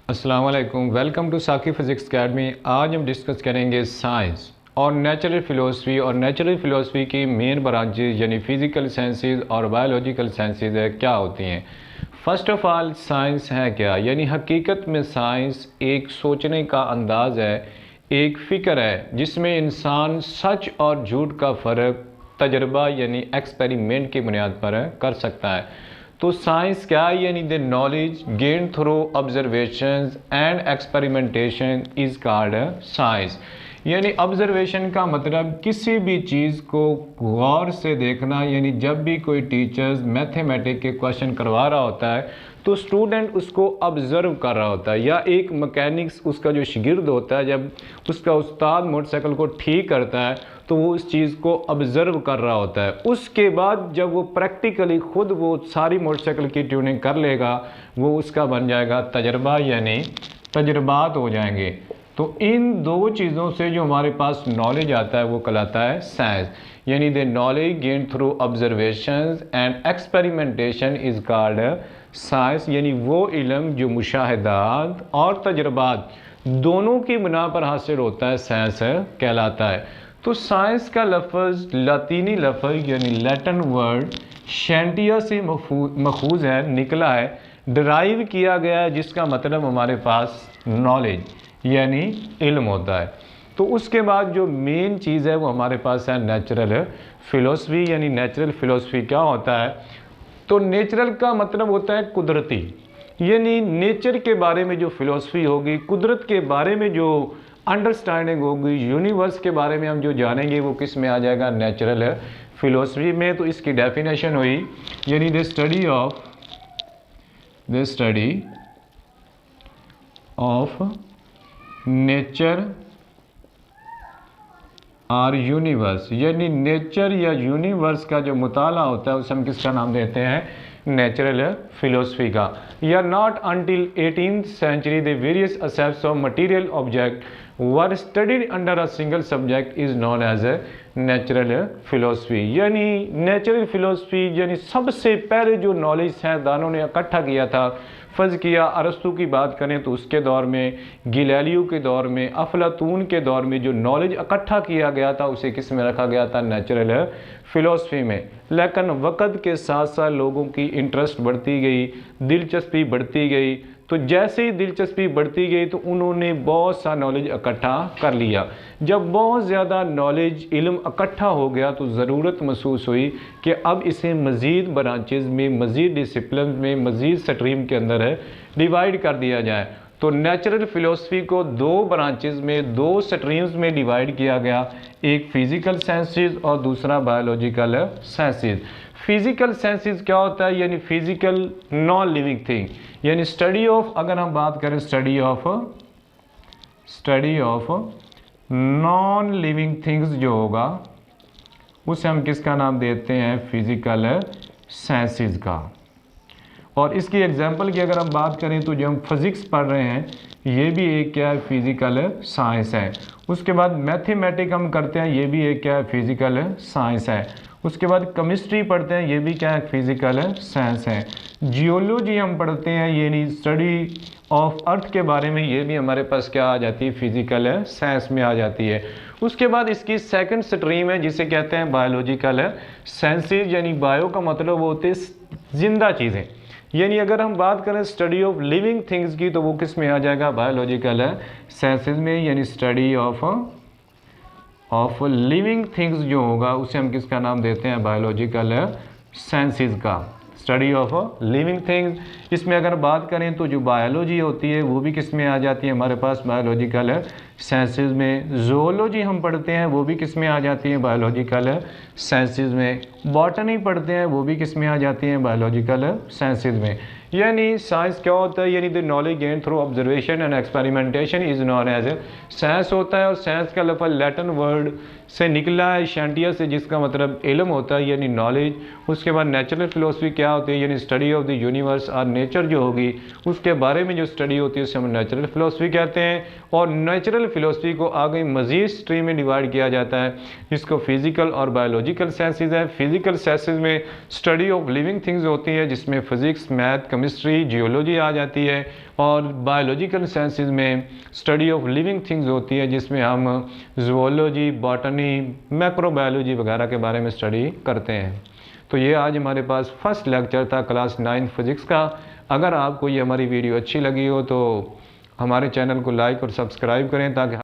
अस्सलाम वालेकुम, welcome to साकी फ़िज़िक्स अकेडमी। आज हम डिस्कस करेंगे साइंस और नेचुरल फ़िलोसफी। और नेचुरल फ़िलोसफी की मेन ब्रांचेज यानी फ़िज़िकल साइंसेज और बायोलॉजिकल साइंसेज है क्या होती हैं। फ़र्स्ट ऑफ़ ऑल साइंस है क्या, यानी हकीकत में साइंस एक सोचने का अंदाज़ है, एक फ़िक्र है जिसमें इंसान सच और झूठ का फ़र्क तजर्बा यानी एक्सपेरिमेंट की बुनियाद पर कर सकता है। तो साइंस क्या है, यानी the knowledge gain through observations and experimentation is called science. यानी ऑब्जर्वेशन का मतलब किसी भी चीज़ को गौर से देखना, यानी जब भी कोई टीचर्स मैथमेटिक्स के क्वेश्चन करवा रहा होता है तो स्टूडेंट उसको ऑब्ज़र्व कर रहा होता है, या एक मैकेनिक्स उसका जो शागिर्द होता है जब उसका उस्ताद मोटरसाइकिल को ठीक करता है तो वो उस चीज़ को ऑब्ज़र्व कर रहा होता है। उसके बाद जब वो प्रैक्टिकली खुद वो सारी मोटरसाइकिल की ट्यूनिंग कर लेगा वो उसका बन जाएगा तजर्बा, यानी तजर्बात हो जाएंगे। तो इन दो चीज़ों से जो हमारे पास नॉलेज आता है वो कहलाता है साइंस। यानी the knowledge gain through observations and experimentation is called science. यानी वो इल्म जो मुशाहिदात और तजर्बात दोनों की बिना पर हासिल होता है साइंस कहलाता है। तो साइंस का लफ्ज़ लातीनी लफ्ज़ यानी लैटिन वर्ड शैंटिया से मखूज़ है, निकला है, डिराइव किया गया है, जिसका मतलब हमारे पास नॉलेज यानी इल्म होता है। तो उसके बाद जो मेन चीज़ है वो हमारे पास है नेचुरल फ़िलोसफी। यानी नेचुरल फ़िलोसफी क्या होता है, तो नेचुरल का मतलब होता है कुदरती, यानी नेचर के बारे में जो फ़िलोसफी होगी, कुदरत के बारे में जो अंडरस्टैंडिंग होगी, यूनिवर्स के बारे में हम जो जानेंगे वो किस में आ जाएगा, नेचुरल फ़िलोसफी में। तो इसकी डेफिनेशन हुई यानी द स्टडी ऑफ नेचर और यूनिवर्स, यानी नेचर या यूनिवर्स का जो मुताला होता है उसे हम किसका नाम देते हैं, नेचुरल फ़िलोसफी का। या not until 18th century the various aspects of material object were studied under a single subject is known as a natural philosophy. यानी नेचुरल फ़िलोसफी यानी सबसे पहले जो नॉलेज साइंसदानों ने इकट्ठा किया था, फ़र्ज़ किया अरस्तु की बात करें तो उसके दौर में, गिलेलियो के दौर में, अफलातून के दौर में जो नॉलेज इकट्ठा किया गया था उसे किस में रखा गया था, नेचुरल फ़िलोसफी में। लेकिन वक़्त के साथ साथ लोगों की इंटरेस्ट बढ़ती गई, दिलचस्पी बढ़ती गई। तो जैसे ही दिलचस्पी बढ़ती गई तो उन्होंने बहुत सा नॉलेज इकट्ठा कर लिया। जब बहुत ज़्यादा नॉलेज इल्म इकट्ठा हो गया तो ज़रूरत महसूस हुई कि अब इसे मज़ीद ब्रांचेज़ में, मज़ीद डिसिप्लिन में, मज़ीद स्ट्रीम के अंदर है डिवाइड कर दिया जाए। तो नेचुरल फ़िलोसफी को दो ब्रांचेज़ में, दो स्ट्रीम्स में डिवाइड किया गया, एक फ़िज़िकल साइंसेज और दूसरा बायोलॉजिकल साइंसेज। फ़िज़िकल साइंसेज क्या होता है, यानी फ़िज़िकल नॉन लिविंग थिंग, यानी स्टडी ऑफ, अगर हम बात करें study of non living things जो होगा उसे हम किसका नाम देते हैं, फ़िज़िकल साइंसेज का। और इसकी एग्जांपल की अगर हम बात करें तो जो हम फिज़िक्स पढ़ रहे हैं ये भी एक क्या है, फ़िज़िकल साइंस है। उसके बाद मैथमेटिक्स हम करते हैं, ये भी एक क्या है, फ़िज़िकल साइंस है। उसके बाद केमिस्ट्री पढ़ते हैं, ये भी क्या है, फ़िज़िकल साइंस है। जियोलॉजी हम पढ़ते हैं, यानी स्टडी ऑफ अर्थ के बारे में, ये भी हमारे पास क्या आ जाती है, फ़िज़िकल साइंस में आ जाती है। उसके बाद इसकी सेकंड स्ट्रीम है जिसे कहते हैं बायोलॉजिकल साइंसेज। यानी बायो का मतलब होते हैं जिंदा चीज़ें, यानी अगर हम बात करें स्टडी ऑफ लिविंग थिंग्स की तो वो किस में आ जाएगा, बायोलॉजिकल साइंसेज में। यानी स्टडी ऑफ लिविंग थिंग्स जो होगा उसे हम किसका नाम देते हैं, बायोलॉजिकल साइंसेज का, स्टडी ऑफ लिविंग थिंग्स। इसमें अगर बात करें तो जो बायोलॉजी होती है वो भी किस में आ जाती है हमारे पास, बायोलॉजिकल साइंसेज में। ज़ूलॉजी हम पढ़ते हैं वो भी किस में आ जाती है, बायोलॉजिकल साइंसेज में। बॉटनी पढ़ते हैं वो भी किस में आ जाती हैं, बायोलॉजिकल साइंसेज में। यानी साइंस क्या होता है, यानी the knowledge gain through observation and experimentation is known as science होता है। और साइंस का लफ्ज़ लैटिन वर्ड से निकला है, शैंटिया से, जिसका मतलब इल्म होता है यानी नॉलेज। उसके बाद नेचुरल फ़िलोसफी क्या होती है, यानी स्टडी ऑफ द यूनिवर्स और नेचर जो होगी उसके बारे में जो स्टडी होती है उसे हम नेचुरल फ़िलोसफी कहते हैं। और नेचुरल फ़िलोसफी को आगे मज़ीद स्ट्रीम में डिवाइड किया जाता है, जिसको फ़िज़िकल और बायोलॉजिकल साइंसेज है। फ़िज़िकल साइंसेज में स्टडी ऑफ लिविंग थिंग्स होती है जिसमें फ़िज़िक्स, मैथ, केमिस्ट्री, जियोलॉजी आ जाती है, और बायोलॉजिकल साइंसेज में स्टडी ऑफ लिविंग थिंग्स होती है, जिसमें हम जूलॉजी, बॉटनी, मैक्रोबायोलॉजी वगैरह के बारे में स्टडी करते हैं। तो ये आज हमारे पास फर्स्ट लेक्चर था क्लास 9 फिज़िक्स का। अगर आपको ये हमारी वीडियो अच्छी लगी हो तो हमारे चैनल को लाइक और सब्सक्राइब करें, ताकि